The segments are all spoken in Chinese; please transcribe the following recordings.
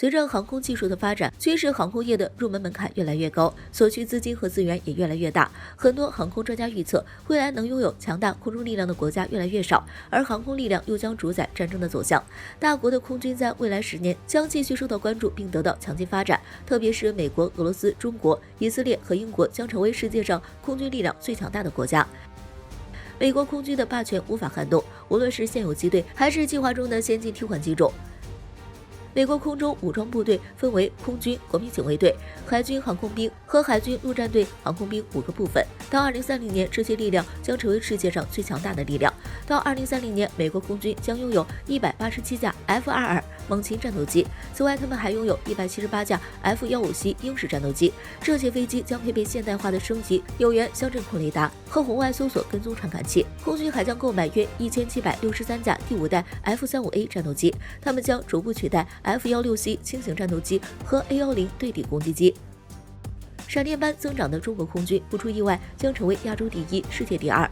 随着航空技术的发展，军事航空业的入门门槛越来越高，所需资金和资源也越来越大。很多航空专家预测，未来能拥有强大空中力量的国家越来越少，而航空力量又将主宰战争的走向。大国的空军在未来10年将继续受到关注并得到强劲发展，特别是美国、俄罗斯、中国、以色列和英国将成为世界上空军力量最强大的国家。美国空军的霸权无法撼动，无论是现有机队还是计划中的先进替换机种。美国空中武装部队分为空军、国民警卫队、海军航空兵和海军陆战队航空兵5个部分。到2030年，这些力量将成为世界上最强大的力量。到2030年，美国空军将拥有187架 F-22猛禽战斗机，此外，他们还拥有178架 F-15C 鹰式战斗机。这些飞机将配备现代化的升级有源相阵控雷达和红外搜索跟踪传感器。空军还将购买约1763架第5代 F-35A 战斗机，他们将逐步取代F-16C 轻型战斗机和 A-10对地攻击机。闪电般增长的中国空军，不出意外将成为亚洲第1、世界第2。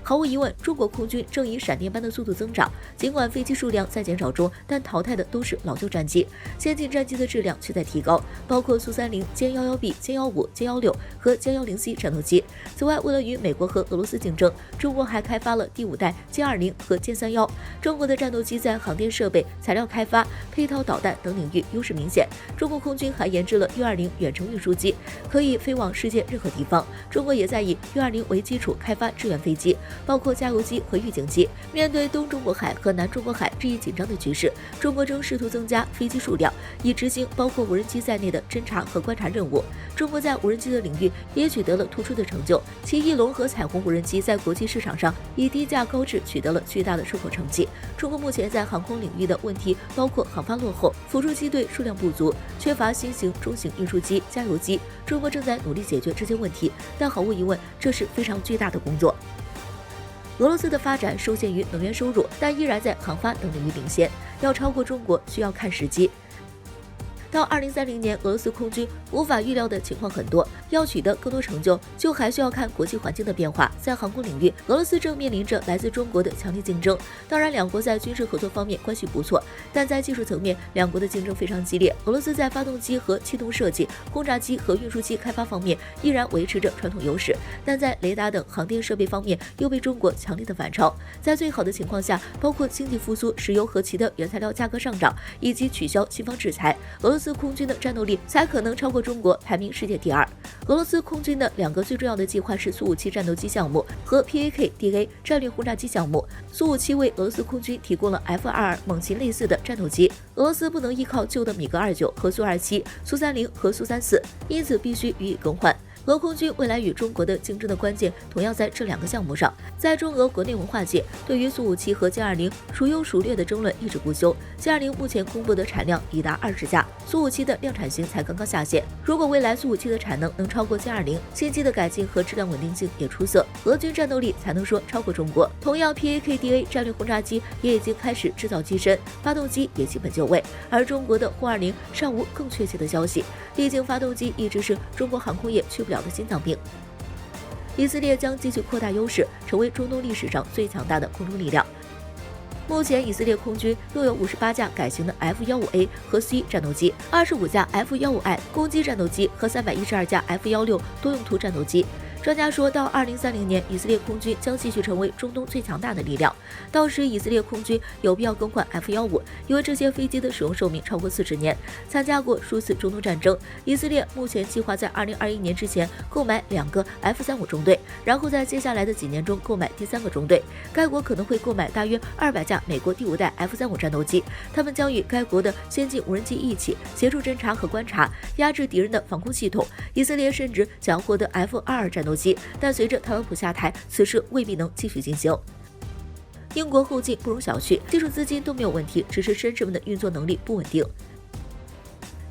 毫无疑问，中国空军正以闪电般的速度增长。尽管飞机数量在减少中，但淘汰的都是老旧战机，先进战机的质量却在提高，包括苏30、歼 11B、歼15、歼16和歼 10C 战斗机。此外，为了与美国和俄罗斯竞争，中国还开发了第5代歼20和歼31。中国的战斗机在航电设备、材料开发、配套导弹等领域优势明显。中国空军还研制了U-20远程运输机，可以飞往世界任何地方。中国也在以U-20为基础开发支援飞机，包括加油机和预警机。面对东中国海和南中国海日益紧张的局势，中国正试图增加飞机数量，以执行包括无人机在内的侦察和观察任务。中国在无人机的领域也取得了突出的成就，其翼龙和彩虹无人机在国际市场上以低价高质取得了巨大的出口成绩。中国目前在航空领域的问题包括航发落后、辅助机队数量不足、缺乏新型、中型运输机、加油机。中国正在努力解决这些问题，但毫无疑问，这是非常巨大的工作。俄罗斯的发展受限于能源收入，但依然在航发等领域领先。要超过中国，需要看时机。到2030年，俄罗斯空军无法预料的情况很多，要取得更多成就，就还需要看国际环境的变化。在航空领域，俄罗斯正面临着来自中国的强烈竞争。当然，两国在军事合作方面关系不错，但在技术层面，两国的竞争非常激烈。俄罗斯在发动机和气动设计、轰炸机和运输机开发方面依然维持着传统优势，但在雷达等航电设备方面又被中国强烈的反超。在最好的情况下，包括经济复苏、石油和其他原材料价格上涨，以及取消西方制裁，俄罗斯空军的战斗力才可能超过中国，排名世界第2。俄罗斯空军的2个最重要的计划是苏57战斗机项目和 PAK-DA 战略轰炸机项目。苏57为俄罗斯空军提供了 F-22猛禽类似的战斗机，俄罗斯不能依靠旧的米格29和苏27、苏30和苏34，因此必须予以更换。俄空军未来与中国的竞争的关键同样在这2个项目上。在中俄国内文化界，对于苏57和歼20孰优孰劣的争论一直不休。歼20目前公布的产量已达20架，苏57的量产型才刚刚下线。如果未来苏57的产能能超过歼20，新机的改进和质量稳定性也出色，俄军战斗力才能说超过中国。同样 ，PAK-DA 战略轰炸机也已经开始制造机身，发动机也基本就位，而中国的轰20尚无更确切的消息。毕竟发动机一直是中国航空业去不了的心脏病。以色列将继续扩大优势，成为中东历史上最强大的空中力量。目前，以色列空军拥有58架改型的 F-15A 和 C 战斗机，25架 F-15I 攻击战斗机和312架 F-16多用途战斗机。专家说到2030年，以色列空军将继续成为中东最强大的力量。到时，以色列空军有必要更换 F-15，因为这些飞机的使用寿命超过40年，参加过数次中东战争。以色列目前计划在2021年之前购买2个 F-35中队，然后在接下来的几年中购买第3个中队。该国可能会购买大约200架美国第5代 F-35战斗机，他们将与该国的先进无人机一起协助侦察和观察，压制敌人的防空系统。以色列甚至想获得 F-22战斗机，但随着特朗普下台，此事未必能继续进行。英国后劲不容小觑，技术资金都没有问题，只是绅士们的运作能力不稳定。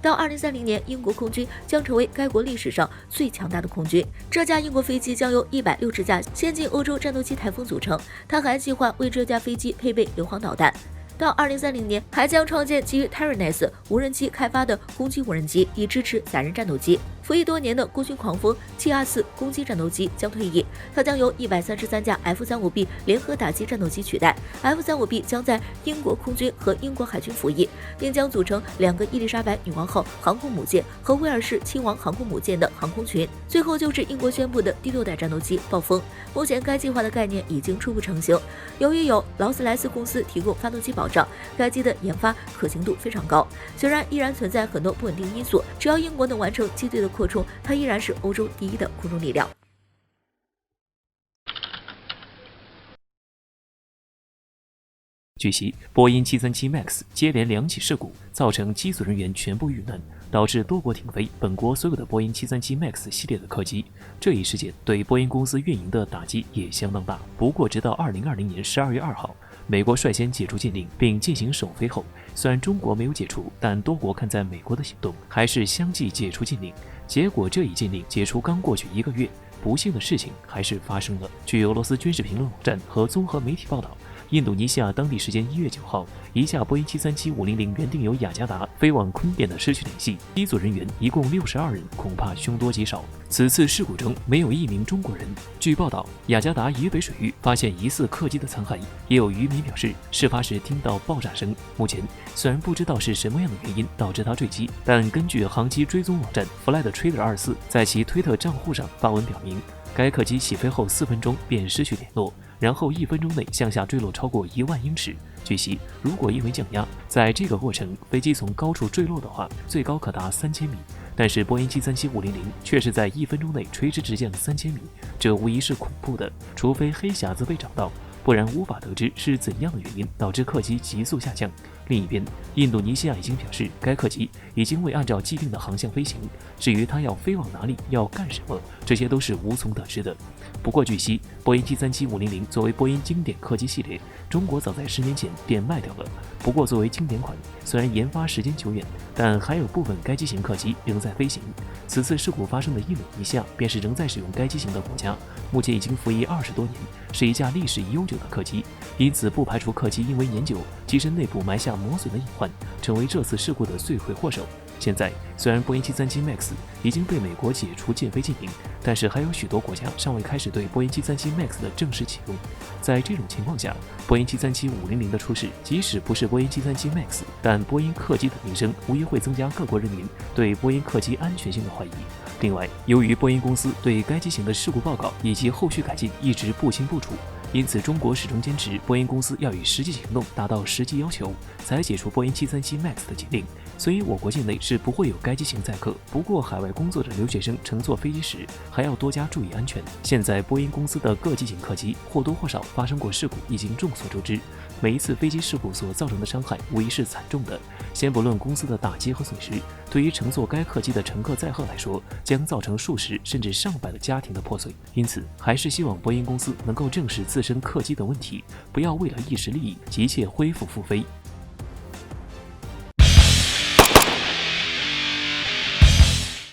到2030年，英国空军将成为该国历史上最强大的空军。这架英国飞机将由160架先进欧洲战斗机台风组成，它还计划为这架飞机配备巡航导弹。到2030年，还将创建基于 Tyranus 无人机开发的攻击无人机，以支持载人战斗机。服役多年的空军狂风724攻击战斗机将退役，它将由133架 F-35B 联合打击战斗机取代。F-35B 将在英国空军和英国海军服役，并将组成2个伊丽莎白女王号航空母舰和威尔士亲王航空母舰的航空群。最后就是英国宣布的第6代战斗机暴风。目前该计划的概念已经初步成型，由于有劳斯莱斯公司提供发动机保障，该机的研发可行度非常高。虽然依然存在很多不稳定因素，只要英国能完成机队的扩充，它依然是欧洲第1的空中力量。据悉，波音737 MAX 接连2起事故，造成机组人员全部遇难，导致多国停飞本国所有的波音737 MAX 系列的客机。这一事件对波音公司运营的打击也相当大。不过，直到2020年12月2号，美国率先解除禁令并进行首飞后，虽然中国没有解除，但多国看在美国的行动，还是相继解除禁令。结果，这一禁令解除刚过去1个月，不幸的事情还是发生了。据俄罗斯军事评论网站和综合媒体报道，印度尼西亚当地时间1月9号，一架波音737-500原定由雅加达飞往昆甸的失去联系，机组人员一共62人，恐怕凶多吉少。此次事故中没有1名中国人。据报道，雅加达以北水域发现疑似客机的残骸，也有渔民表示，事发时听到爆炸声。目前虽然不知道是什么样的原因导致它坠机，但根据航机追踪网站 Flight Trader 24在其推特账户上发文表明，该客机起飞后4分钟便失去联络，然后1分钟内向下坠落超过1万英尺。据悉，如果因为降压，在这个过程飞机从高处坠落的话，最高可达3000米。但是波音737-500却是在1分钟内垂直直降3000米，这无疑是恐怖的。除非黑匣子被找到，不然无法得知是怎样的原因导致客机急速下降。另一边，印度尼西亚已经表示，该客机已经未按照既定的航向飞行，至于它要飞往哪里、要干什么，这些都是无从得知的。不过据悉，波音737-500作为波音经典客机系列，中国早在10年前便卖掉了。不过作为经典款，虽然研发时间久远，但还有部分该机型客机仍在飞行。此次事故发生的印度尼西亚便是仍在使用该机型的国家，目前已经服役20多年，是一架历史悠久的客机，因此不排除客机因为年久，机身内部埋下磨损的隐患，成为这次事故的罪魁祸首。现在，虽然波音737 MAX 已经被美国解除禁飞禁令，但是还有许多国家尚未开始对波音737 MAX 的正式启用。在这种情况下，波音737-500的出事，即使不是波音737 MAX， 但波音客机的名声无疑会增加各国人民对波音客机安全性的怀疑。另外，由于波音公司对该机型的事故报告以及后续改进一直不清不楚，因此中国始终坚持波音公司要以实际行动达到实际要求，才解除波音737 MAX 的禁令。所以我国境内是不会有该机型载客，不过海外工作的留学生乘坐飞机时还要多加注意安全。现在波音公司的各机型客机或多或少发生过事故，已经众所周知，每一次飞机事故所造成的伤害无疑是惨重的。先不论公司的打击和损失，对于乘坐该客机的乘客载荷来说，将造成数十甚至上百的家庭的破碎。因此，还是希望波音公司能够正视自身客机的问题，不要为了一时利益急切恢复复飞。